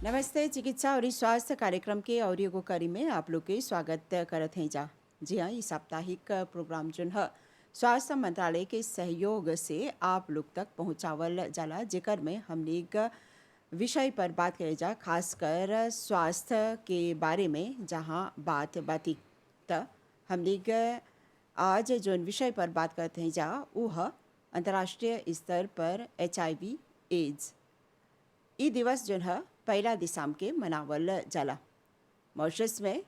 नमस्ते चिकित्सा और स्वास्थ्य कार्यक्रम के ऑडियो करी में आप लोग के स्वागत करत हैं जा। जी हाँ, ये साप्ताहिक प्रोग्राम जो है स्वास्थ्य मंत्रालय के सहयोग से आप लोग तक पहुँचावल जाला, जेकर में हमने एक विषय पर बात करे जा, खासकर स्वास्थ्य के बारे में जहाँ बात बाती त हमने आज जो विषय पर बात करते हैं जा वो है अंतर्राष्ट्रीय स्तर पर HIV एड्स। ई दिवस जो है 1 दिसंबर के मनावल जाला। मॉरिशस में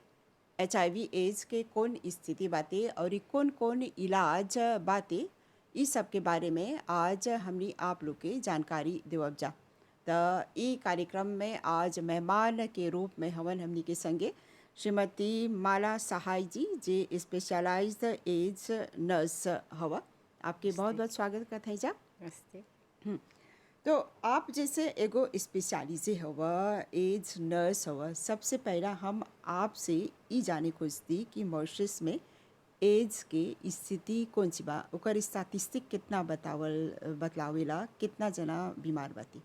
HIV एड्स के कौन स्थिति बातें और ई कौन कौन इलाज बातें, इस सब के बारे में आज हमने आप लोग के जानकारी देवब जा। तो ई कार्यक्रम में आज मेहमान के रूप में हवन हमनी के संगे श्रीमती माला सहाय जी, जे स्पेशलाइज्ड एड्स नर्स हवा। आपके बहुत बहुत स्वागत करते हैं जा। नमस्ते। तो आप जैसे एगो स्पेशलिस्ट हवा, एड्स नर्स हवा, सबसे पहला हम आपसे ई जाने खोजती कि मॉरिशस में एड्स के स्थिति कौन सी बा, ओकर स्टैटिस्टिक कितना बतलावेला, कितना जना बीमार बाती।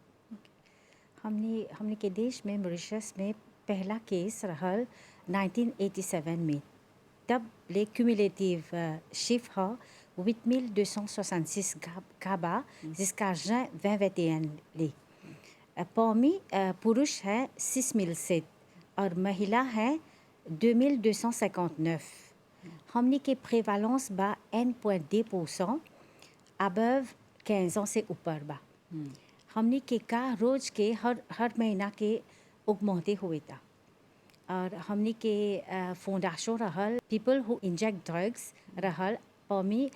हमने के देश में मॉरिशस में पहला केस रहल 1987 में, तब ले क्यूमुलेटिव chiffre है 8266 cas bas jusqu'à juin 2021 ले। parmi पुरुष है 6007 और महिला है 2259। हमने के प्रेवालेंस बा N.2% above 15 ans से ऊपर बा। हमने के का रोज के हर महीना के उगमोते हुए था। और हमने के फोंडाशो रहल पीपल हु इंजेक्ट ड्रग्स रहल पमी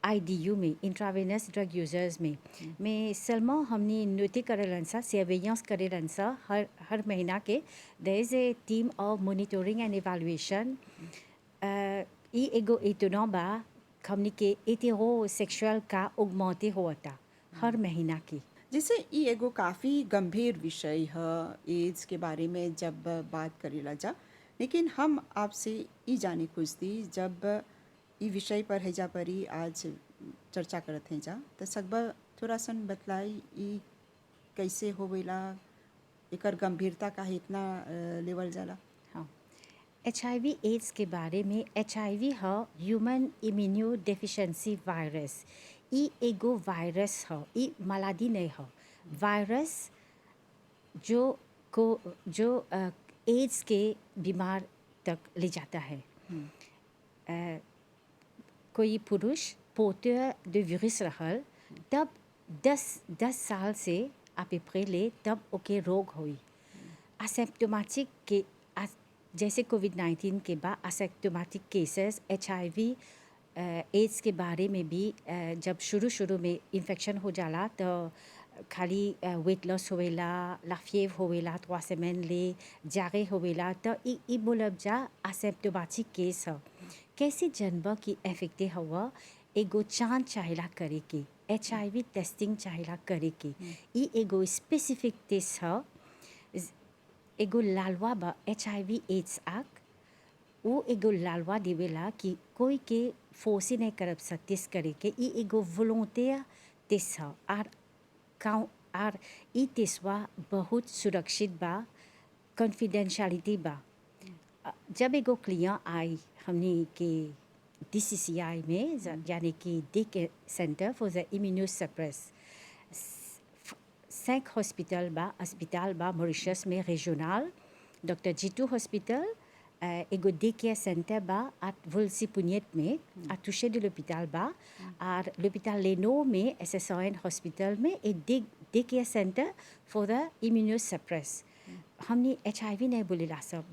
IDU में, इंट्रावेनस ड्रग यूजर्स में सलमा हमने नोटी करेलन सा, सर्वेलेंस करेलन सा हर महीना के। There is a team of monitoring and evaluation. ई एगो इतना बा हमने के हेटेरोसेक्सुअल का उगमोते हुआ था हर महीना की। जैसे ये एगो काफ़ी गंभीर विषय है एड्स के बारे में जब बात करेला जा, लेकिन हम आपसे ई जाने खोजती जब ई विषय पर हैजा परी आज चर्चा करत हैं जा, तो सकबा थोड़ा सन बतलाई ई कैसे होवेला, एकर गंभीरता का इतना लेवल जाला। हाँ, HIV एड्स के बारे में HIV है ह्यूमन इम्यूनो डेफिशिएंसी वायरस। ई एगो वायरस है, ई मालादी नहीं है, वायरस जो एड्स के बीमार तक ले जाता है। कोई पुरुष पोर्टर de virus रहल तब 10 साल से आप ले तब ओके रोग हुई। असिम्प्टोमेटिक के जैसे कोविड-19 के बाद असिम्प्टोमेटिक केसेस HIV एड्स के बारे में भी जब शुरू में इन्फेक्शन हो जाला तो खाली वेट लॉस होवेला, लाफिएव होवेला, 3 semaines ले जागे होवेला, तो ई बोलब जा असिम्प्टोमेटिक केस है। कैसे जनबा की अफेक्टे हुआ, एगो चांद चाहिला करे के, HIV टेस्टिंग चाहिला करे के। ई एगो स्पेसिफिक टेस्ट है, एगो लालवा बा HIV एड्स एक्ट, वो एगो लालवा देवेला कि कोई के फोर्सी नहीं करब सा टेस्ट करे के। ई एगो वॉलंटियर टेस्ट है और ई टेस्टवा बहुत सुरक्षित बा, कॉन्फिडेंशियलिटी बा। जब एगो क्लियर आई हमने के DCCI में, यानी कि डे के सेंटर फॉर द इम्यूनोसप्रेस, 5 हॉस्पिटल बा मॉरिशस में रीजनल, डॉक्टर जीतू हॉस्पिटल, एगो डे केयर सेंटर बा at Vulsi-Punyet में, à toucher de l'hôpital बा, और l'hôpital लेनो में SSON हॉस्पिटल में एक day care centre for the इम्यूनोसप्रेस। हमने HIV नहीं बोलेला सब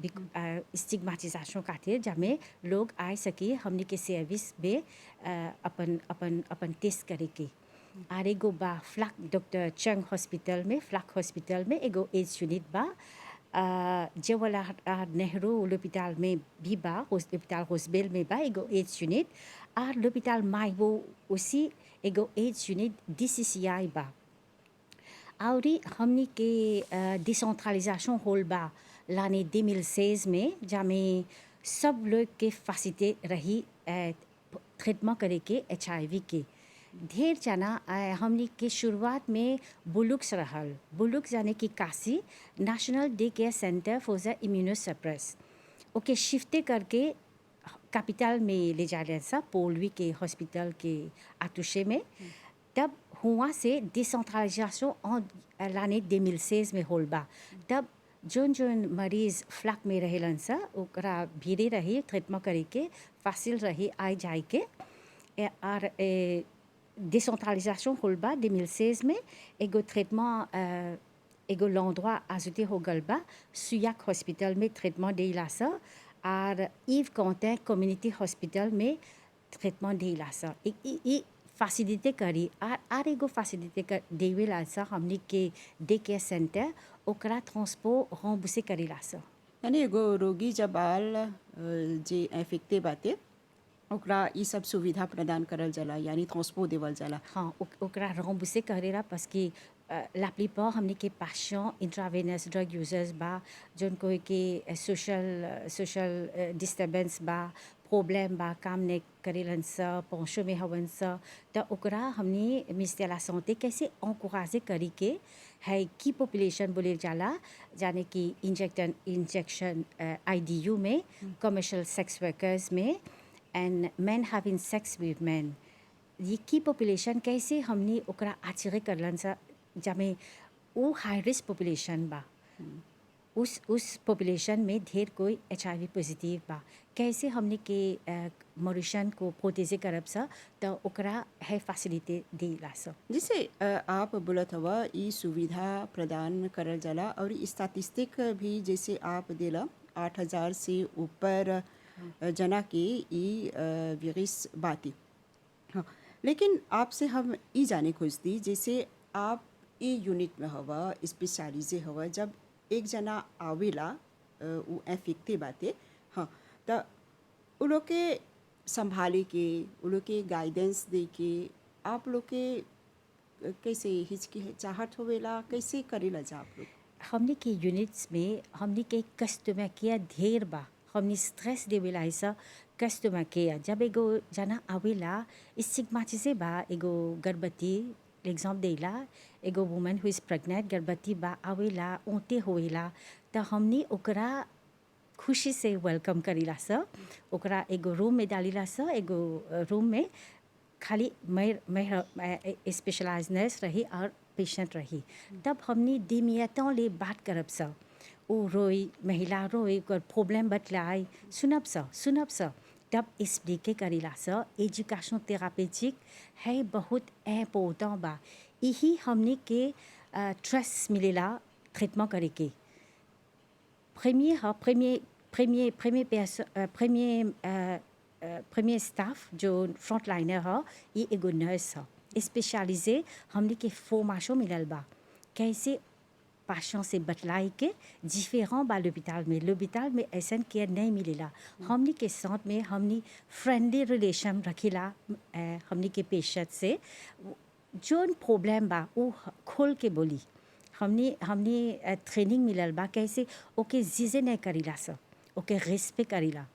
स्टिग्मेटाइजेशन खातिर, जमे लोग आ सके हमने के सर्विस में अपन टेस्ट करे के। और एगो बा फ्लैक डॉक्टर चंग हॉस्पिटल में एगो एड्स यूनिट बा। जवाहरलाल नेहरू हॉस्पिटल में भी बा, हॉस्पिटल हॉस्पिटल में बा एगो एड्स यूनिट, और हॉस्पिटल माइबो उसी एगो एड्स यूनिट DCCI बा। और हमने के डिसेंट्रलाइजेशन होल बा l'année 2016 में, जहाँ सब लोग के फैसिलिटी रही ट्रीटमेंट करे के HIV के। ढेर जना हमनी के शुरुआत में बुलुक्स रहल, बुलुक्स यानी कि Kashi national day care centre for the immunosuppressed, okay शिफ्टे करके कैपिटल में ले जा रहे सब पोलवी के हॉस्पिटल के आतुशे में। तब हुआ से डिसेंट्रलाइजेशन लाने 2016 में होल बा। तब जोन जोन मरीज फ्लैक में रहेलन सा ओकरा भीड़े रही ट्रीटमेंट करे के फासिल रही आए जाए के और डिसेंट्रलाइजेशन होल बा 2016 में एगो ट्रीटमेंट एगो लॉन्ड्रोit ajouté हो गल बा सुयाक हॉस्पिटल में ट्रीटमेंट देला सा और इव कॉन्टें कम्युनिटी हॉस्पिटल में ट्रीटमेंट देला सा ई फैसिलिटी करी आर एगो फैसिलिटी कर देवेला सा हमनी के डे केयर सेंटर ओकरा ट्रांसपोर्ट रम्बूर्से करेला सा। यानी एगो रोगी जब आल जे इन्फेक्टे बाटे ओकरा ई सब सुविधा प्रदान करल जाला यानी ट्रांसपोर्ट देवल जाला। हाँ ओकरा रम्बूर्से करेला parce que la plupart हमने के पेशेंट इंट्रावेनस ड्रग यूजर्स बा जोन कोई के सोशल डिस्टर्बेंस बा प्रॉब्लम बा काम ने करेलन सा पहुँचो में हवन सा तो ओकरा हमने मिनिस्टर ला santé कैसे encourager करी के है की पॉपुलेशन बोले जाला जाने कि इंजेक्शन IDU में कमर्शियल सेक्स वर्कर्स में एंड मैन हैविंग सेक्स विद मैन ये की पॉपुलेशन कैसे हमने ओकरा आचरे करलन सा जमे वो हाई रिस्क पॉपुलेशन बा उस पॉपुलेशन में ढेर कोई HIV पॉजिटिव बा कैसे हमने के मॉरिशन को प्रोटेजे करब सा तो ओकरा है फैसिलिटी देला सा। जिसे आप बोलत हवा ई सुविधा प्रदान करल जाला और स्टैटिस्टिक भी जैसे आप देला 8000 से ऊपर जना के ई वायरस बाती। हाँ लेकिन आपसे हम ई जाने खोजती जैसे आप ई यूनिट में हवा स्पेशलिजे हवा जब एक जना आवेला वो इन्फेक्टे बाते हाँ तो उ लोग के संभाले के उ लोग के गाइडेंस दे के आप लोग के कैसे हिचकिचाहट होवेला कैसे करेला जा आप लोग? हमने के यूनिट्स में हमने के कस्टमर केयर ढेर बा हमने स्ट्रेस देवेला ऐसा कस्टमर केयर जब एगो जना आवेला स्टिग्माटिसे बा एगो गर्भवती एग्जाम देला एगो वुमन हु इज प्रेग्नेंट गर्भवती बा आवेला ओते होवेला तो हमने ओकरा खुशी से वेलकम करीला सा ओकरा एगो रूम में डालीला सा एगो रूम में खाली मैं स्पेशलाइज नर्स रही और पेशेंट रही तब हमने दिमियतों ले बात करब सा ओ रोई महिला रोई ओकर प्रॉब्लम बतलाई सुनब सा तब एक्सप्लिके करीला सा एजुकेशन थेरापेटिक है बहुत इम्पोर्टेंट बा यही हमने के ट्रस्ट मिलेला ट्रीटमेंट करे के premier staff जो फ्रंट लाइनर है ये एगो नर्स है स्पेशलिजे हमने के फॉर्मेशन मिलल बा कैसे पेशेंट से बतलाई के डिफरेंट बा l'hôpital में ऐसा केयर नहीं मिलेला हमने के साथ में हमने फ्रेंडली रिलेशन रखेला हमने के पेशेंट से जोन प्रॉब्लम बा वो खोल के बोली हमने ट्रेनिंग मिलल बा कैसे ओके जीजे नहीं करीला सा ओके रेस्पेक्ट करीला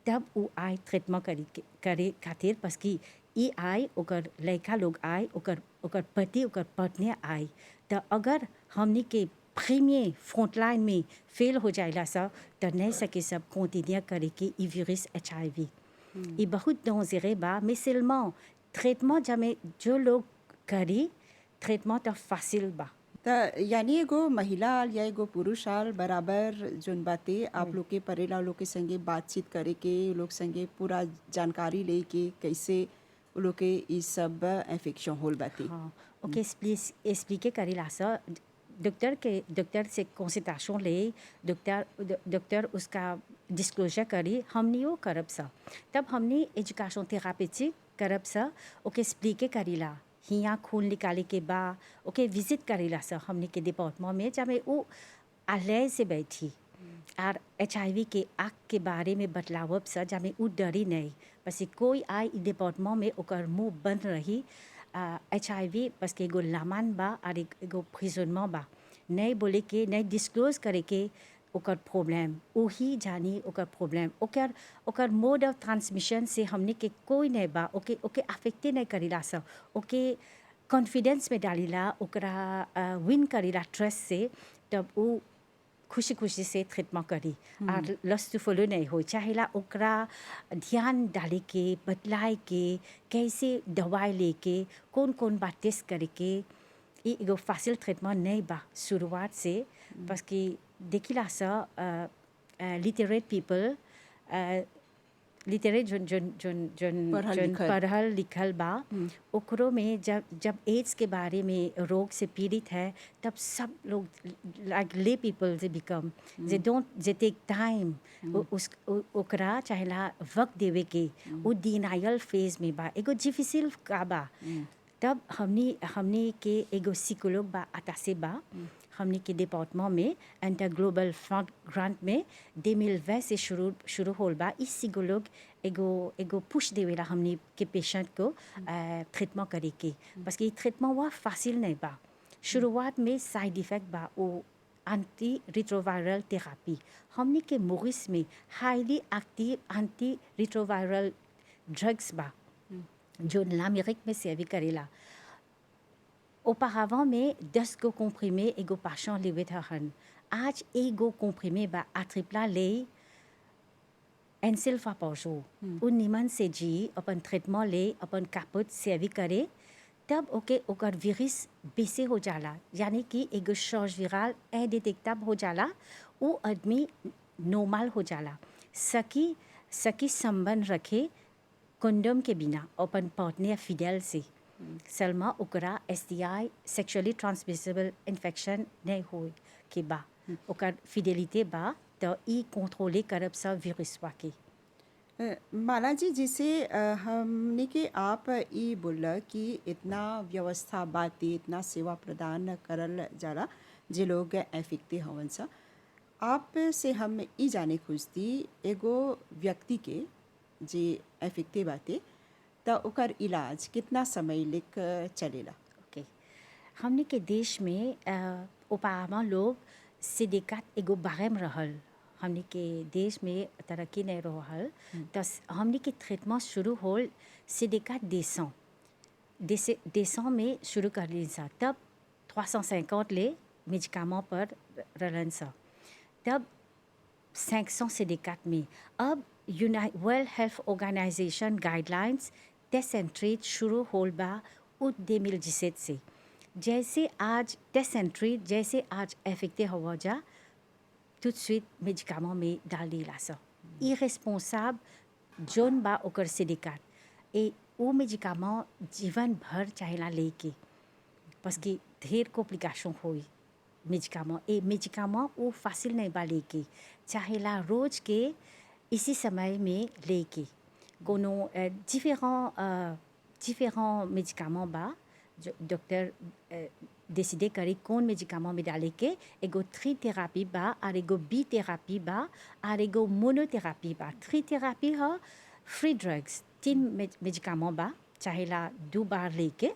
तब वो आए ट्रीटमेंट करे खातिर parce कि ई आए ओकर लड़का लोग आए ओकर पति ओकर पत्नी आए तो अगर हमने के प्रीमियर फ्रंट लाइन में फेल हो जाएला सा तो नहीं सके सब कंटिन्यू करे कि ई वायरस HIV ये बहुत डेंजरस बा mais seulement ट्रीटमेंट जब जो लोग करी ट्रीटमेंट तो फासिल बा तो यानी एगो महिला आल या एगो पुरुष आल बराबर जोन बातें आप लोग के परेला लोग के संगे बातचीत करे के लोग संगे पूरा जानकारी ले के कैसे लोग के ये सब इन्फेक्शन होल बातें। हाँ ओके एक्सप्लिके करेला सा डॉक्टर से कंसल्टेशन ले डॉक्टर उसका डिस्क्लोजर करी हमने वो करब सा तब हमने एजुकेशन थेरापेटिक करब सा ओके एक्सप्लिके करीला हियाँ खून निकाले के बा ओके विजिट करेला सा हमने के डिपार्टमेंट में जब वो अलग से बैठी और HIV के आग के बारे में बतलावब सा जब वो डरी नहीं बस कोई आए डिपार्टमेंट में ओकर मुँह बंद रही HIV बस के एगो लामान बा और एगो प्रिजनमेंट बा नहीं बोले के नहीं डिस्क्लोज करे के ओकर प्रॉब्लम वही जानी ओकर प्रॉब्लम ओकर मोड ऑफ ट्रांसमिशन से हमने के कोई नहीं बा ओके ओके अफेक्टे नहीं करीला सब ओके कॉन्फिडेंस में डालीला ओकरा विन करीला ट्रस्ट से तब वो खुशी खुशी से ट्रीटमेंट करी और लस्ट फॉलो नहीं हो चाहेला ओकरा ध्यान डाले के बतलाए के कैसे दवाई लेके कौन कौन बात टेस्ट करे के ये एगो फासिल ट्रीटमेंट नहीं बा शुरुआत से बस कि देखिला सा लिटरेट पीपल लिटरेट जोन जोन जोन जोन पढ़ल जोन लिखल। पढ़ल लिखल बा ओकरो में जब जब एड्स के बारे में रोग से पीड़ित है तब सब लोग लाइक ले पीपल जे बिकम जे डोंट जे टेक टाइम ओकरा चाहेला वक्त देवे के वो डिनायल फेज में बा एगो डिफिसिल का बा तब हमनी के एगो साइकोलॉग बा अतासे बा हमनी के डिपार्टमेंट में इंटर ग्लोबल फंड ग्रांट में 2020 से शुरू होल बा इस साइकोलॉग एगो पुश देवेला हमनी के पेशेंट को ट्रीटमेंट करे के बस कि ट्रीटमेंट हुआ फासिल नहीं बा शुरुआत में साइड इफेक्ट बा वो एंटी रिट्रोवायरल थेरेपी हमनी के मोरिस में highly active anti retroviral drugs बा जो l'Amérique में सेवी करेला auparavant में 10 गो comprimé एगो patient लेवे हन आज एगो comprimé बा atripla ले une seule fois par jour उ निमन से जी अपन ट्रीटमेंट ले अपन कापत सेवी करे तब ओके ओकर विरस बेसे हो जाला यानी कि एगो चार्ज विरल इंडिटेक्टेबल हो जाला वो आदमी नॉर्मल हो जाला सकी संबंध रखे कंडोम के बिना अपन पार्टनर फिडेल से सलमा ओकरा STI सेक्सुअली ट्रांसमिसिबल इन्फेक्शन नहीं हो के बा ओकर फिडेलिटी बा तो ई कंट्रोले करब सा विरसवा के माला जी जिसे हमने के आप ये बोला कि इतना व्यवस्था बातें इतना सेवा प्रदान करल जाला जे लोग एफिकते हवन सा आप से हम ई जाने खुजती एगो व्यक्ति के जे एफिकते बातें तो ओकर इलाज कितना समय लेक चलेला ओके हमने के देश में ओपामा लोग सिदिकात एगो बारेम रहल हमने के देश में तरक्की नहीं रहल तो हमने के ट्रीटमेंट शुरू होल सिदिकात देशों में शुरू कर ली सा तब 350 ले मेडिकामेंट पर रहलन सा तब 500 सिदिकात में अब world health organisation guidelines test and treat शुरू होल बा 2017 से जैसे आज टेस्ट एंड ट्रीट जैसे आज एफेक्टे हुआ जा tout de suite médicament में डाल दिला सा irresponsable जोन बा ओकर सिदिकात ए वो médicament जीवन भर चाहेला लेके parce कि ढेर कॉम्प्लिकेशन होई médicament वो फासिल नहीं बा लेके चाहेला रोज के इसी समय में लेके कोनो différents médicaments बा जो डॉक्टर décider करी कौन médicament में डाले के एगो थ्री थेरापी बा और एगो बी थेरापी बा और एगो मोनोथेरापी बा थ्री थेरापी है फ्री ड्रग्स 3 médicament बा चाहेला 2 बार लेके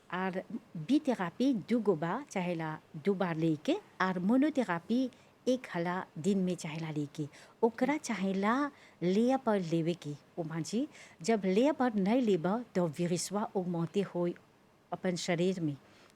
और बी थेरापी 2 गो बा चाहेला 2 बार लेके और मोनोथेरापी एक हला दिन में चाहेला लेके ओकरा चाहेला लेया पर लेवे के ओ मांझी जब लेया पर नहीं लेबा तो विरसवा ऑगमेंटे होई अपन शरीर में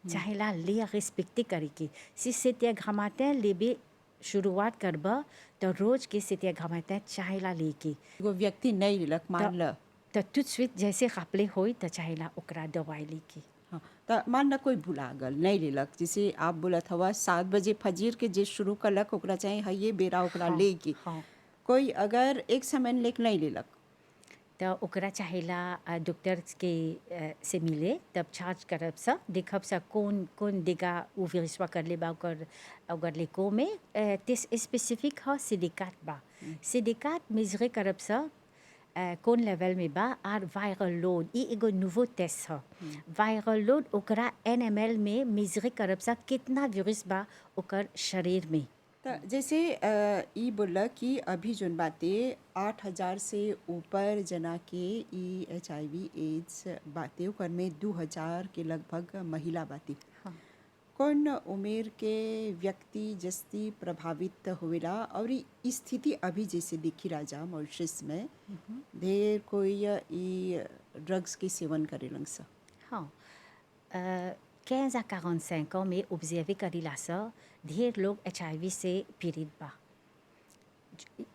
चाहेला लेया रिस्पेक्टे करे के si c'était gramatin लेबे शुरुआत करबा तो रोज के c'était gramatin चाहेला लेके एगो व्यक्ति नहीं लेलक मान ल तो tout de suite जैसे खापले होई तो चाहेला ओकरा दवाई लेके हाँ तो मान ला कोई भुला गल नहीं लेलक जैसे आप बोलत हवा 7 बजे फजीर के जे शुरू कलक ओकरा चाहे है ये बेरा ओकरा हाँ, लेके हाँ। कोई अगर एक समय लेक नहीं लेलक तो ओकरा चाहेला डॉक्टर के से मिले तब चार्ज करब सा देखब सा कौन देगा वो विरसवा कर ले बा ओकर लेको में टेस्ट स्पेसिफिक है सिलिकाट बा सिलिकाट मेजरे करब सा कौन लेवल में बा और वायरल लोड ये एगो नूवो टेस्ट है वायरल लोड ओकरा NML में मेजरे करब सा कितना विरस बा ओकर शरीर में तो जैसे ई बोला कि अभी जोन बातें 8,000 से ऊपर जना के ई HIV एड्स बातें ओकर में 2,000 के लगभग महिला बातें हाँ कौन उम्र के व्यक्ति जस्ती प्रभावित होवेला और ई स्थिति अभी जैसे दिखी राजा मॉरिशस में ढेर कोई ई ड्रग्स के सेवन करेलन सा। हाँ 15 à 45 ans में ऑब्जर्व करीला सा ढेर लोग HIV से पीड़ित बा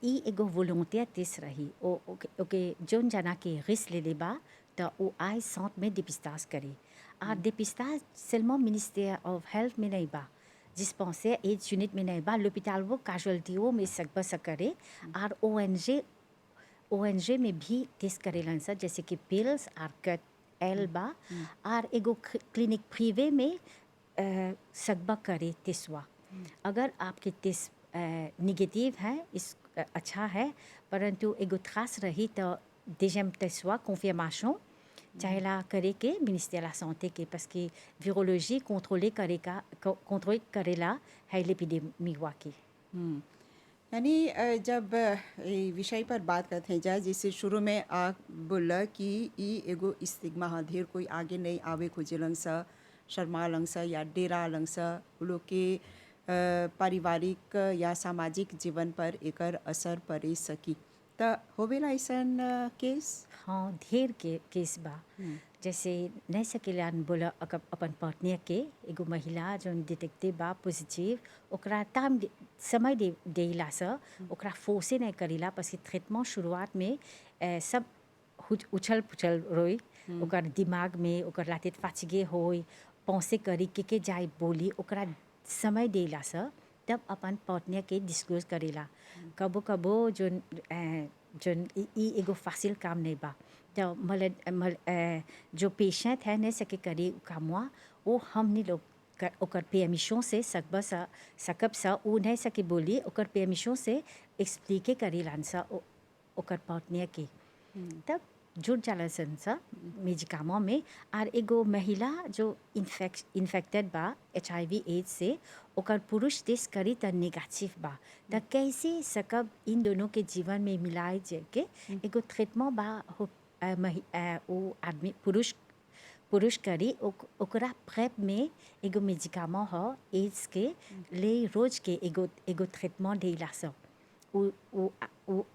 ई एगो वॉलंटियर टेस्ट रही ओके जोन जना के रिस्क ले लेबा त ओ आई साथ में डिपिस्ताज करे आ डिपिस्ताज seulement मिनिस्टर ऑफ हेल्थ में नहीं बा डिस्पेंसर एड्स यूनिट में नहीं बा l'hôpital वो कैजुअलिटी में सकबा सकरे और ONG में भी टेस्ट करेलन सा जैसे कि पिल्स और कट एल्बा और एगो क्लिनिक प्रिवे में सकबा करे टेस्टवा अगर आपके टेस्ट निगेटिव है इस अच्छा है परंतु एगो खास रही तो deuxième टेस्टवा कॉन्फर्मेशन चाहेला करे के मिनिस्टर ला santé के parce que virologie contrôle करेला है l'épidermie की यानी जब ये विषय पर बात करते हैं जा जैसे शुरू में आप बोला कि ई एगो स्टिग्मा हा ढेर कोई आगे नहीं आवे खोजेलन सा शर्मा लं सा या डेरा लं सा उ लोग के पारिवारिक या सामाजिक जीवन पर एकर असर पड़े सकी त होवेला ऐसन केस। हाँ ढेर के केस बा जैसे नहीं सकेला बोला अपन पत्नी के एगो महिला जो डिटेक्टिव बा पॉजिटिव ओकरा टाइम समय देला सा ओकरा फोर्से नहीं करीला बस ट्रीटमेंट शुरुआत में सब उछल पुछल रोई ओकर दिमाग में ओकर लाते फाचिगे होई पौसे करी के जाए बोली ओकरा समय देला सा तब अपन पत्नी के डिस्क्लोज करेला कबो कबो जो ई एगो फासिल काम नहीं बा तो जो पेशेंट है नहीं सके करे कामवा वो हमनी लोग ओकर परमिशन से सकब सा वो नहीं सके बोली ओकर परमिशन से एक्सप्लिके करे लानसा ओकर पत्नी के तब जुट जाला सा मेजिकामों में और एगो महिला जो इन्फेक्टेड बा HIV एड्स से ओकर पुरुष टेस्ट करी त नेगेटिव बा त कैसे सकब इन दोनों के जीवन में मिलाए के एगो ट्रीटमेंट बा वो आदमी पुरुष करी ओकरा प्रेप में एगो मेजिकामों हो एड्स के ले रोज के एगो ट्रीटमेंट देला सा वो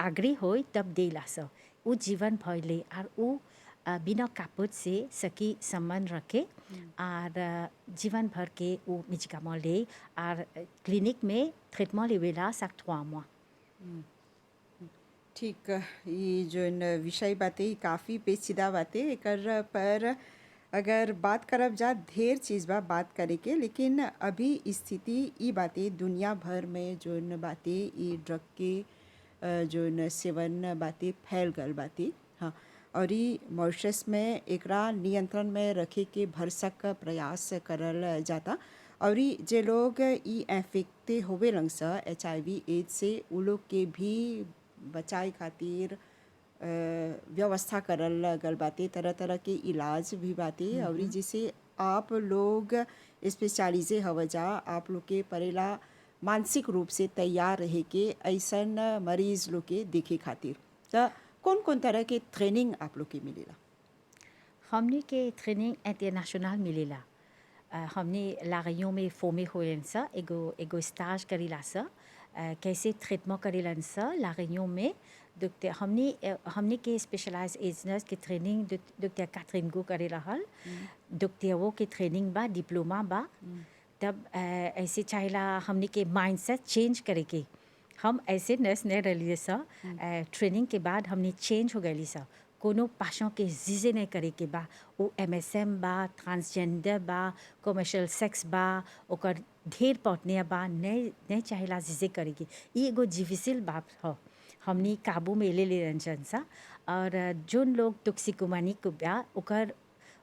आग्री होई तब देला सा वो जीवन भर ले और वो बिना कापुट से सकी संबंध रखे और जीवन भर के वो मेडिकामेंट ले और क्लिनिक में ट्रीटमेंट लेवेला 3 mois। ठीक ये जो विषय बातें काफ़ी पेचीदा बातें एकर पर अगर बात करब जा ढेर चीज़ बा बात करे के लेकिन अभी स्थिति ई बातें दुनिया भर में जो बातें ये ड्रग के जो सेवन बातें फैल गल बातें हाँ और ये मॉरिशस में एकरा नियंत्रण में रखे के भरसक प्रयास करल जाता और ये जे लोग ई इन्फेक्टे होवे लं सा HIV एड्स से उ लोग के भी बचाए खातिर व्यवस्था करल गल बातें तरह तरह के इलाज भी बातें और जैसे आप लोग स्पेशलिजे हव जा आप लोग के परेला मानसिक रूप से तैयार रहे के ऐसन मरीज लोग के देखे खातिर तो कौन कौन तरह के ट्रेनिंग आप लोग के मिलेला। हमने के ट्रेनिंग इंटरनेशनल मिलेला हमने लारियों में फॉर्मे होलन सा एगो स्टाज करीला सा कैसे ट्रीटमेंट करेलन सा लारियों में डॉक्टर हमने के स्पेशलाइज एज नर्स के ट्रेनिंग डॉक्टर कैथरीन गो करे रहल डॉक्टर वो के ट्रेनिंग बा डिप्लोमा बा तब ऐसे चाहेला हमने के माइंडसेट चेंज करे के हम ऐसे नर्स नहीं रही सा ट्रेनिंग के बाद हमने चेंज हो गई सा कोनो पाशों के जिजे नहीं करे के बा वो MSM बा ट्रांसजेंडर बा कमर्शियल सेक्स बा ओकर ढेर पटनिया बा नहीं चाहेला जिजे करेगी ये एगो डिफिसिल बात हो हमने काबू में ले रंजन सा और जोन लोग टॉक्सिकोमानी को बा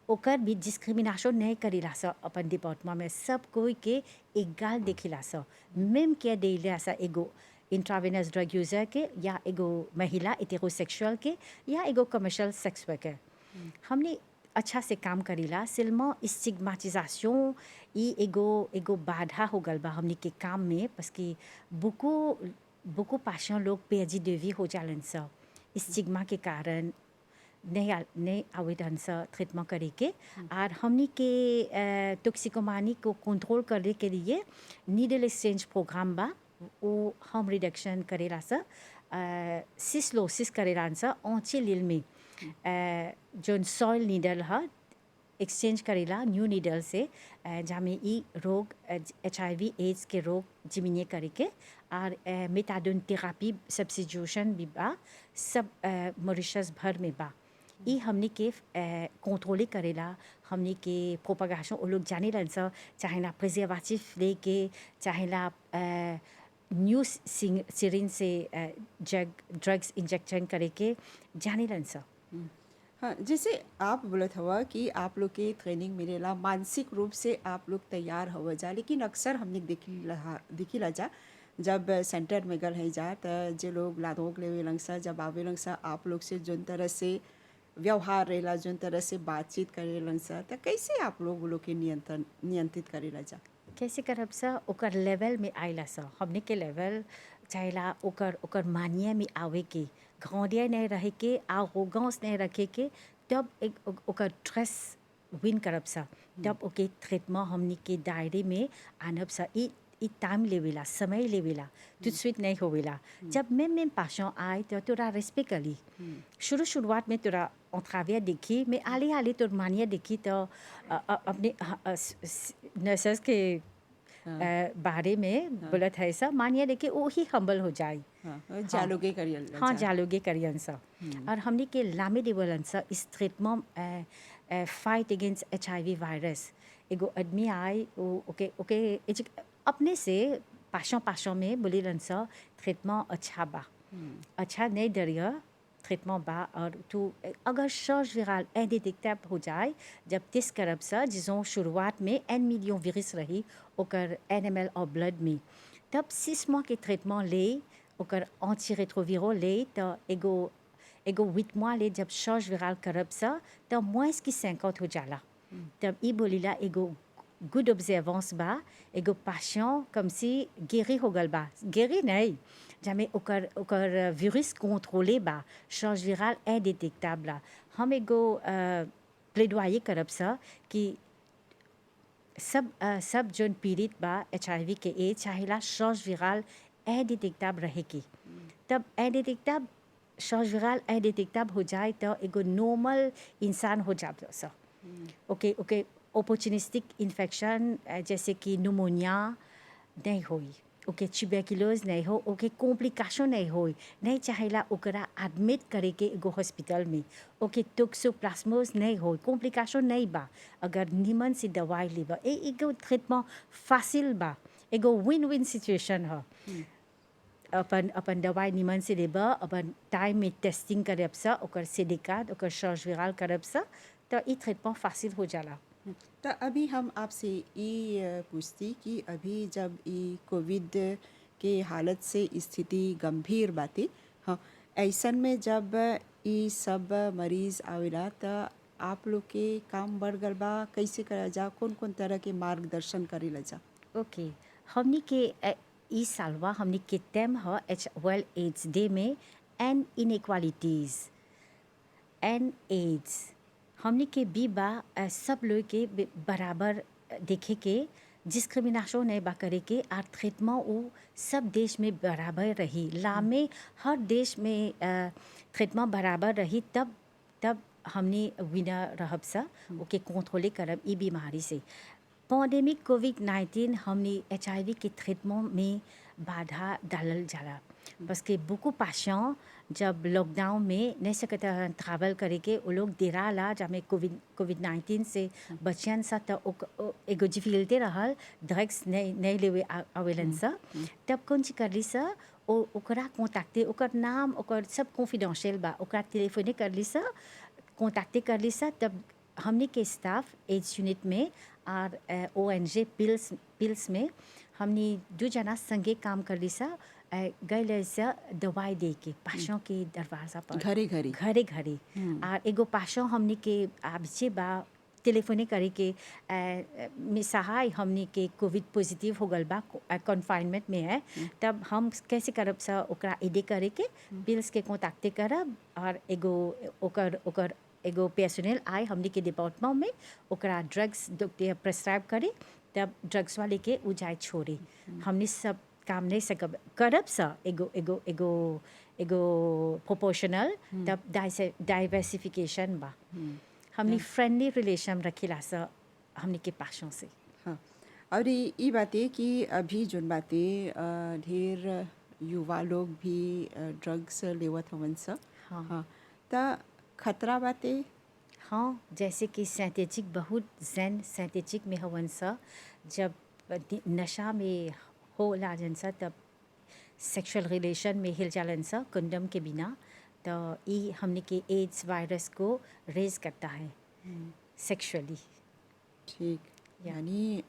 ओकर भी डिस्क्रिमिनेशन नहीं करेला सा अपन डिपार्टमेंट में सब कोई के एक गाल देखेला सा मेम क्या देला सा एगो इंट्रावेनस ड्रग यूज़र के या एगो महिला हेटेरोसेक्सुअल के या एगो कमर्शियल सेक्स वर्कर हमने अच्छा से काम करेला सिल्मा स्टिग्माटिजेशन ये एगो बाधा हो गल बा हमने के काम में बस कि बुको पाशन लोग पेजी देवी हो जालन सा स्टिग्मा के कारण नहीं आवेदन से ट्रीटमेंट करे के और हमनी के टॉक्सिकोमानी को कंट्रोल करने के लिए नीडल एक्सचेंज प्रोग्राम बा वो हम रिडक्शन करेला सा सिस्लोसिस करेला सा ऊंचे लील में जो सॉइल नीडल है एक्सचेंज करेला न्यू नीडल से जामे ई रोग HIV एड्स के रोग जिमिने करे के और मेथाडोन थेरेपी सब्स्टिट्यूशन भी बा सब मॉरिशस भर में बा ई हमने के कंट्रोले करेला हमने के प्रोपगेशन वो लोग जाने लन सा चाहे ना प्रिजर्वेटिव लेके चाहे ना न्यू सिरिंज से ड्रग्स इंजेक्शन करे के जाने लन सा हाँ, जैसे आप बोलत हवा कि आप लोग के ट्रेनिंग मिलेला मानसिक रूप से आप लोग तैयार हो जा, लेकिन अक्सर हमने देखिला जा जब सेंटर में गल है जा तो जे लोग लादोग लेवे लंगसा जब आवे लंगसा आप लोग से जोन तरह से व्यवहार रहेला जोन तरह से बातचीत करे लंगसा तो कैसे आप लोग के नियंत्रित करेला जा? कैसे करब सा ओकर लेवल में आइला सा हमने के लेवल चाहेला ओकर मानिया में आवे के घौंडिया नहीं रहे के आरोगेंस नहीं रखे के तब एक ओकर स्ट्रेस विन करब सा तब ओके ट्रीटमेंट हमनी के दायरे में आनब सा ई टाइम लेवेला समय लेवेला तुझ नहीं होवेला जब मैं पासों आए तो तोरा रेस्पेक्ट करी शुरुआत में तोरा अंतराविया देखी मैं आले आले तोर मानिया देखी तो अपने नर्सेस के बारे में बोलत है सा मानिया देखे वो ही हम्बल हो जाए जालोगे करियन हाँ जालोगे करियन सा और हमने के लामे देवलन सा इस treatment fight against HIV virus एगो आदमी आए ओके ओके अपने से पासों में बोले लन सा ट्रीटमेंट अच्छा बा अच्छा नहीं डरिया ट्रीटमेंट बा और तू अगर चार्ज विरल इंडिटेक्टेबल हो जाए जब टेस्ट करब सा जिसों शुरुआत में 1 मिलियन वायरस रही ओकर NML और ब्लड में तब 6 mois के ट्रीटमेंट ले ओकर एंटी रेट्रोविरल ले तो एगो 8 mois ले जब चार्ज विरल करब सा तो moins की 50 हो जाला तब ई बोलीला एगो गुड ऑब्जर्वेंस बा एगो पेशेंट कम si guéri हो गल बा guéri नहीं jamais ओकर virus contrôlé बा charge virale indétectable हम एगो प्लेडोyer करब सा कि सब जोन पीड़ित बा HIV के ए चाहेला charge virale indétectable रहे की तब indétectable charge virale indétectable हो जाए तो एगो नॉर्मल इंसान हो जाए सा ओके opportunistic infection जैसे कि न्यूमोनिया नहीं होई ओके ट्यूबरकुलोज नहीं हो ओके कॉम्प्लिकेशन नहीं होई नहीं चाहेला ओकरा एडमिट करे के एगो हॉस्पिटल में ओके टॉक्सोप्लाज्मोस नहीं होई कॉम्प्लिकेशन नहीं बा अगर निमन से दवाई लेबा एगो ट्रीटमेंट फासिल बा एगो विन विन सिचुएशन है अपन दवाई निमन से लेबा अपन टाइम में टेस्टिंग करब सा ओकर सिलिकाट ओकर चार्ज विरल करब सा तो ई ट्रीटमेंट फासिल हो जाला तो अभी हम आपसे ये पूछती कि अभी जब ये कोविड के हालत से स्थिति गंभीर बाती हाँ ऐसन में जब ये सब मरीज़ आवेला तो आप लोग के काम बढ़ गल बा कैसे करा जा कौन कौन तरह के मार्गदर्शन करेला जा? ओके हमनी के इस सालवा हमनी के थीम है वर्ल्ड एड्स डे में एंड इनइक्वालिटीज़ एंड एड्स हमने के भी बा सब लोग के बराबर देखे के डिस्क्रिमिनेशन नहीं बा करे के और ट्रीटमेंट वो सब देश में बराबर रही लामे हर देश में ट्रीटमेंट बराबर रही तब हमने विनर रहब सा ओके कंट्रोले करब ई बीमारी से पैंडेमिक कोविड-19 हमने HIV के ट्रीटमेंट में बाधा डालल जाला बस के beaucoup पेशेंट जब लॉकडाउन में नहीं सकते ट्रैवल करे के वो लोग डेरा ला जब में कोविड-19 से बचन सा तो एगो डिफिकल्टी रहल ड्रग्स नहीं लेवे आवेलन सा तब कौन चीज करली सा ओकरा कॉन्टैक्टे ओकर नाम ओकर सब कॉन्फिडेंशियल बा ओकरा टेलीफोने करली सा कॉन्टैक्टे करली सा तब हमने के स्टाफ एड्स यूनिट में और ONG पिल्स में हमने 2 जना संगे काम करली सा गए से दवाई दे के पाशों के दरवाजा पर घरे घरे और एगो पाशों हमने के आबिचे बा टेलीफोने करे के मिसाहाय हमनी के कोविड पॉजिटिव हो गल बा कन्फाइनमेंट में है तब हम कैसे करब सा ओकरा एडे करे के पिल्स के कॉन्टैक्टे करब और एगो ओकर ओकर एगो पर्सनल आए हमनी के डिपार्टमेंट में ओकरा ड्रग्स डॉक्टर प्रेस्क्राइब करे तब ड्रग्स वाले के उ जाए छोड़े हमनी सब काम नहीं सकब करब सा एगो एगो एगो एगो प्रोपोर्शनल तब डाइवर्सिफिकेशन बा हमनी फ्रेंडली रिलेशन रखिला सा हमनी के पासों से हाँ और ये बातें कि अभी जोन बातें ढेर युवा लोग भी ड्रग्स लेवत हवन सा हाँ। हाँ त खतरा बातें हाँ जैसे कि सिंथेटिक बहुत जैन सिंथेटिक में हवन सा जब नशा में हो लाजन सा तब सेक्सुअल रिलेशन में हिल जालन सा कंडम के बिना तो ये हमने के एड्स वायरस को रेज करता है सेक्सुअली ठीक यानी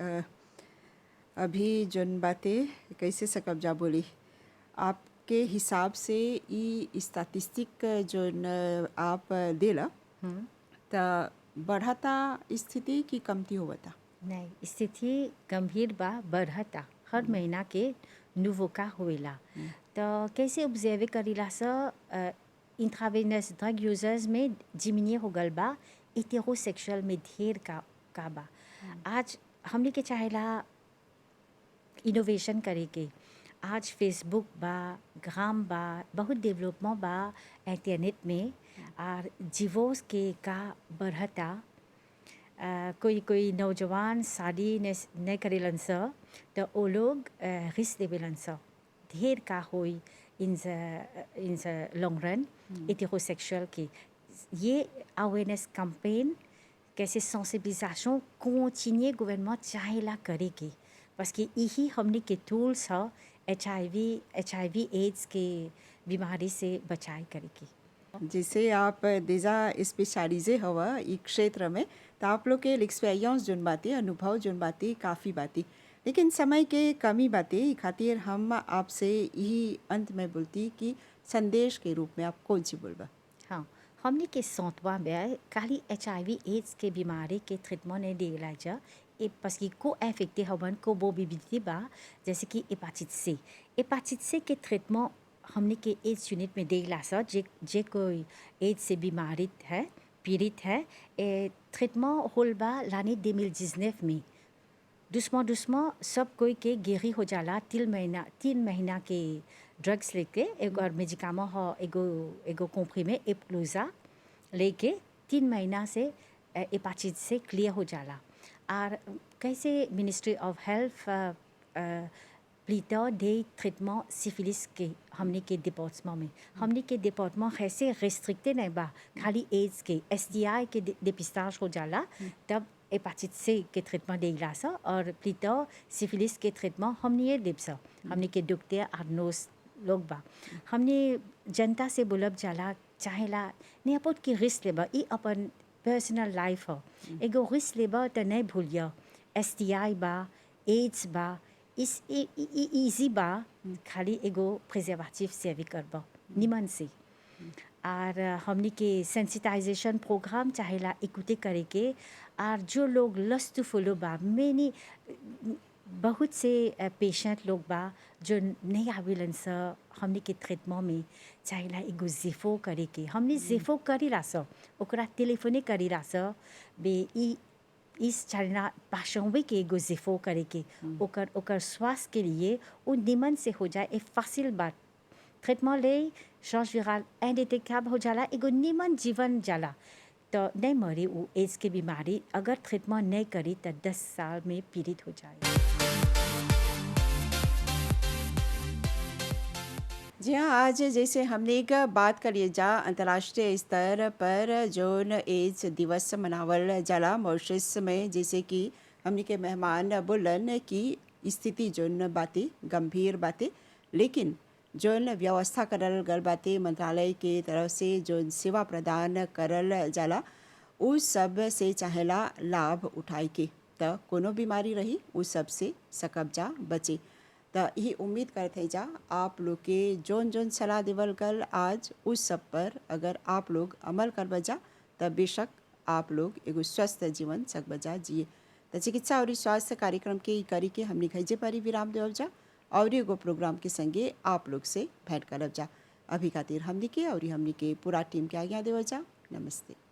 अभी जोन बातें कैसे सकब जा बोली आपके हिसाब से ये स्टैटिस्टिक जोन आप देला त बढ़ता स्थिति की कमती होवता नहीं स्थिति गंभीर बा बढ़ता हर महीना के नुवोका होवेला तो कैसे ऑब्जर्व करीला सा इंट्रावेनस ड्रग यूजर्स में जिमिनी हो गल बा हेटेरोसेक्सुअल में ढेर का बा आज हमने के चाहेला इनोवेशन करे के आज फेसबुक बा ग्राम बा बहुत डेवलपमेंट बा इंटरनेट में और जीवोस के का बढ़ता कोई कोई नौजवान शादी नहीं करेलन सा तो वो लोग रिस्क देवेलन सा ढेर का होई इन लॉन्ग रन हेटेरोसेक्सुअल की ये अवेयरनेस कैंपेन कैसे सेंसिबिलिजेशन कंटिन्यू गवर्नमेंट चाहेला करे के parce que यही हमने के टूल्स है HIV एड्स के बीमारी से बचाए करे के जैसे आप देजा स्पेशलाइजे हवा इस क्षेत्र में तो आप लोग के एक्सपीरियंस जोन बातें अनुभव जोन बातें काफ़ी बातें लेकिन समय के कमी बातें खातिर हम आपसे यही अंत में बोलती कि संदेश के रूप में आप कौन सी बोलबा हाँ हमने के सौतवा में खाली HIV एड्स के बीमारी के ट्रीटमेंट नहीं दिला जा parce कि को इफेक्टे हवन को मोबिलिटी बा जैसे कि हेपाटाइटिस सी के ट्रीटमेंट हमने के एड्स यूनिट में देला सा जे कोई एड्स से बीमारित है पीड़ित है ट्रीटमेंट होल बा l'année 2019 में दुस्मा सब कोई के गेरी हो जाला 3 महीना के ड्रग्स लेके एगो मेडिकामेंट हो एगो कॉम्प्रीमे एप्लूजा लेके 3 महीना से हेपाटाइटिस से क्लियर हो जाला और कैसे मिनिस्ट्री ऑफ हेल्थ प्लीटर दे ट्रीटमेंट सिफिलिस के हमने के डिपार्टमेंट में हमने के डिपार्टमेंट कैसे रेस्ट्रिक्टेड नहीं बा खाली एड्स के STI के डिपिस्टाज हो जाला तब हेपाटाइटिस सी के ट्रीटमेंट देला सा और प्लीटर सिफिलिस के ट्रीटमेंट हमने देब सा हमने के डॉक्टर और नर्स लोग बा हमने जनता से बोलब जाला चाहेला नहीं अपन की रिस्क लेबा ई अपन पर्सनल लाइफ हो एगो रिस्क लेबा तो नहीं भूलिया STI बा एड्स बा इस इजी बा खाली एगो प्रिजर्वेटिव सेवी करबा निमन से और हमने के सेंसिटाइजेशन प्रोग्राम चाहेला इकूटे करे के और जो लोग लस्ट टू फॉलो बा मैंने बहुत से पेशेंट लोग बा जो नहीं आवेलन सा हमने के ट्रीटमेंट में चाहेला एगो जेफो करे के हमने जेफो करीला सा ओकरा टेलीफोने करीला सा बे इस चाहेला पाशंवे के एगो जेफो करे के ओकर स्वास्थ्य के लिए वो निमन से हो जाए एक फासिल बात ट्रीटमेंट ले चार्ज विराल इंडिटेक्टेबल हो जाला एगो निमन जीवन जाला तो नहीं मरे वो एड्स की बीमारी अगर ट्रीटमेंट नहीं करी तो 10 साल में पीड़ित हो जाए। जी हाँ आज जैसे हमने एक बात करिए जा अंतर्राष्ट्रीय स्तर पर जोन एड्स दिवस मनावल जाला मॉरिशस में जैसे कि हमने के मेहमान बोलन कि स्थिति जोन बातें गंभीर बातें लेकिन जोन व्यवस्था करल गल बातें मंत्रालय के तरफ से जोन सेवा प्रदान करल जाला उस सब से चाहेला लाभ उठाए के त कोनो बीमारी रही उस सब से सकब जा बचे तो यही उम्मीद करते जा आप लोग के जोन जोन सलाह देवल गल आज उस सब पर अगर आप लोग अमल कर बजा तब बेशक आप लोग एगो स्वस्थ जीवन सकबजा जिए। तो चिकित्सा और स्वास्थ्य कार्यक्रम के ई करी के हमने खैजे परी विराम देवल जा और एगो प्रोग्राम के संगे आप लोग से भेंट करब जा। अभी खातिर हमनी के और हमनी के पूरा टीम के आज्ञा देवल जा। नमस्ते।